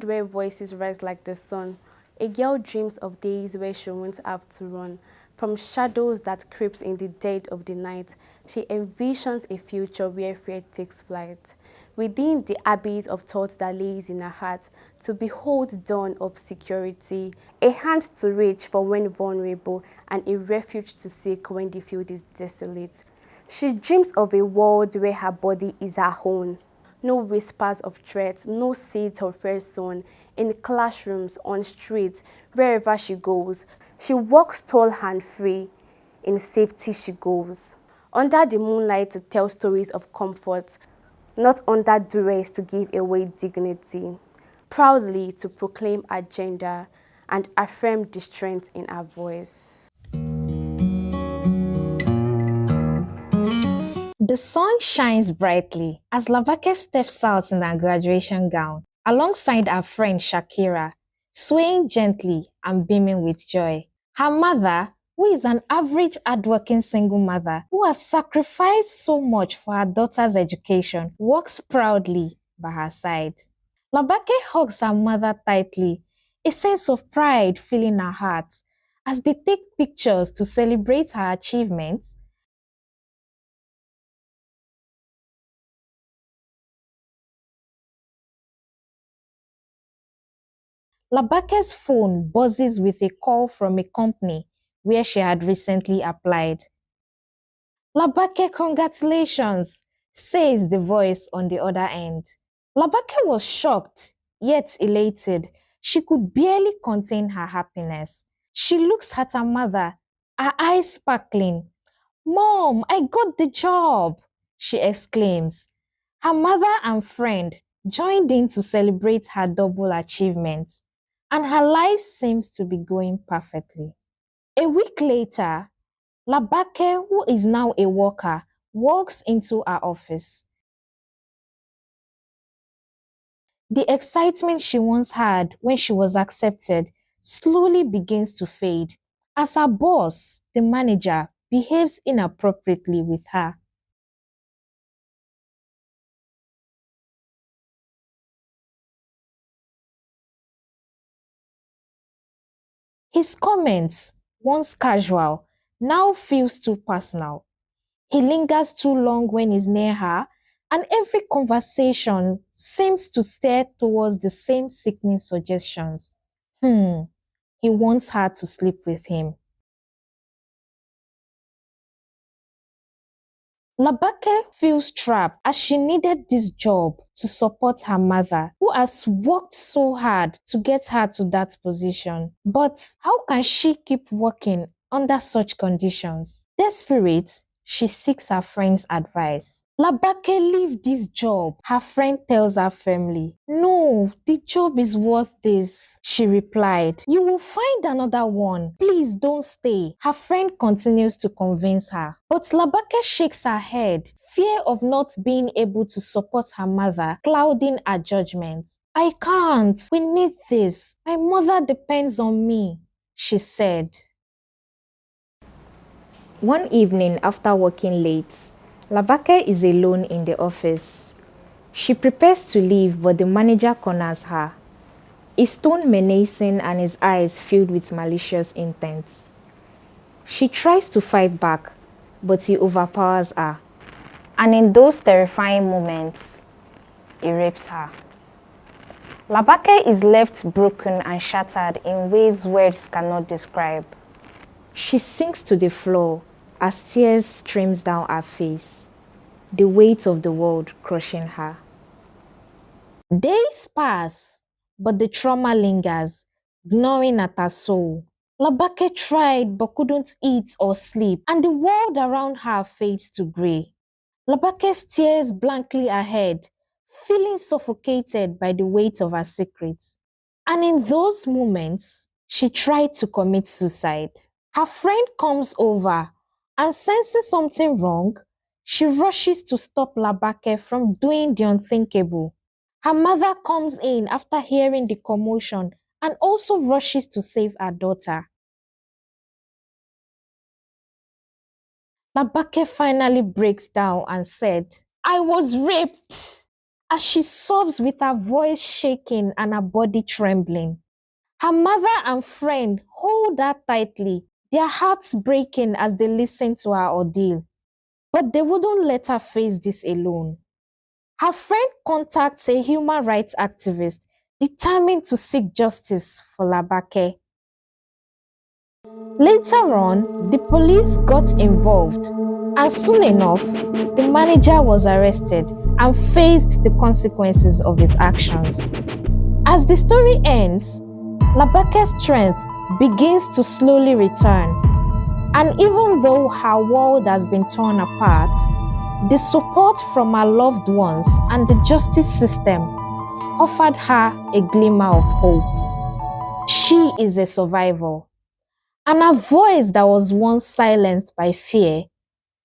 world where voices rise like the sun, a girl dreams of days where she won't have to run from shadows that creeps in the dead of the night. She envisions a future where fear takes flight. Within the abyss of thought that lays in her heart, to behold dawn of security, a hand to reach for when vulnerable, and a refuge to seek when the field is desolate. She dreams of a world where her body is her own. No whispers of threats, no seeds of fear sown. In classrooms, on streets, wherever she goes, she walks tall and free. In safety she goes. Under the moonlight to tell stories of comfort, not under duress to give away dignity. Proudly to proclaim her gender and affirm the strength in her voice. The sun shines brightly as Labake steps out in her graduation gown, alongside her friend Shakira, swaying gently and beaming with joy. Her mother, who is an average hardworking single mother who has sacrificed so much for her daughter's education, walks proudly by her side. Labake hugs her mother tightly, a sense of pride filling her heart as they take pictures to celebrate her achievements. Labake's phone buzzes with a call from a company where she had recently applied. Labake, congratulations, says the voice on the other end. Labake was shocked, yet elated. She could barely contain her happiness. She looks at her mother, her eyes sparkling. Mom, I got the job, she exclaims. Her mother and friend joined in to celebrate her double achievement, and her life seems to be going perfectly. A week later, Labake, who is now a worker, walks into her office. The excitement she once had when she was accepted slowly begins to fade as her boss, the manager, behaves inappropriately with her. His comments, once casual, now feels too personal. He lingers too long when he's near her, and every conversation seems to steer towards the same sickening suggestions. He wants her to sleep with him. Labake feels trapped as she needed this job to support her mother, who has worked so hard to get her to that position. But how can she keep working under such conditions? Desperate, she seeks her friend's advice. Labake, leave this job, her friend tells her firmly. No, the job is worth this, she replied. You will find another one. Please don't stay. Her friend continues to convince her. But Labake shakes her head, fear of not being able to support her mother clouding her judgment. I can't. We need this. My mother depends on me, she said. One evening after working late, Labake is alone in the office. She prepares to leave, but the manager corners her, his tone menacing and his eyes filled with malicious intent. She tries to fight back, but he overpowers her. And in those terrifying moments, he rapes her. Labake is left broken and shattered in ways words cannot describe. She sinks to the floor as tears streams down her face, the weight of the world crushing her. Days pass, but the trauma lingers, gnawing at her soul. Labake tried but couldn't eat or sleep, and the world around her fades to grey. Labake stares blankly ahead, feeling suffocated by the weight of her secrets. And in those moments, she tried to commit suicide. Her friend comes over and sensing something wrong, she rushes to stop Labake from doing the unthinkable. Her mother comes in after hearing the commotion and also rushes to save her daughter. Labake finally breaks down and said, I was raped. as she sobs with her voice shaking and her body trembling. Her mother and friend hold her tightly, their hearts breaking as they listen to her ordeal. But they wouldn't let her face this alone. Her friend contacts a human rights activist determined to seek justice for Labake. Later on, the police got involved, and soon enough, the manager was arrested and faced the consequences of his actions. As the story ends, Labake's strength begins to slowly return, and even though her world has been torn apart, the support from her loved ones and the justice system offered her a glimmer of hope. She is a survivor, and her voice that was once silenced by fear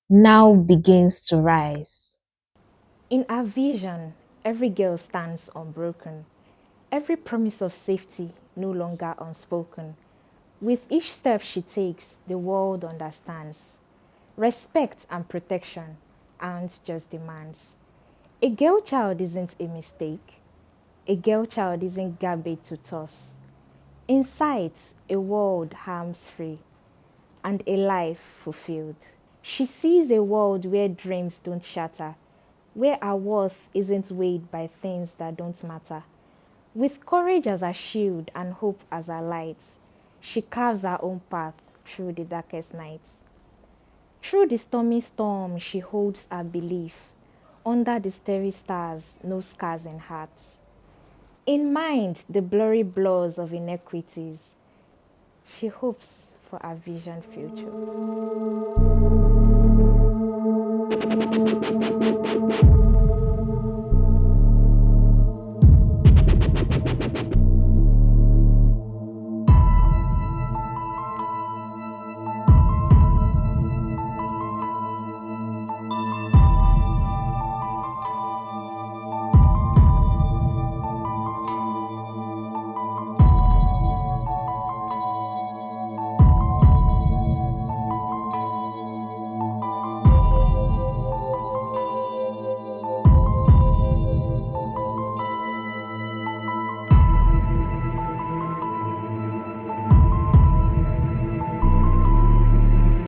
now begins to rise. In our vision, every girl stands unbroken, every promise of safety no longer unspoken. With each step she takes, the world understands. Respect and protection aren't just demands. A girl child isn't a mistake. A girl child isn't garbage to toss. In sight, a world harms free and a life fulfilled. She sees a world where dreams don't shatter, where our worth isn't weighed by things that don't matter. With courage as her shield and hope as her light, she carves her own path through the darkest night. Through the stormy storm, she holds her belief. Under the starry stars, no scars in heart. In mind, the blurry blurs of inequities, she hopes for a vision future.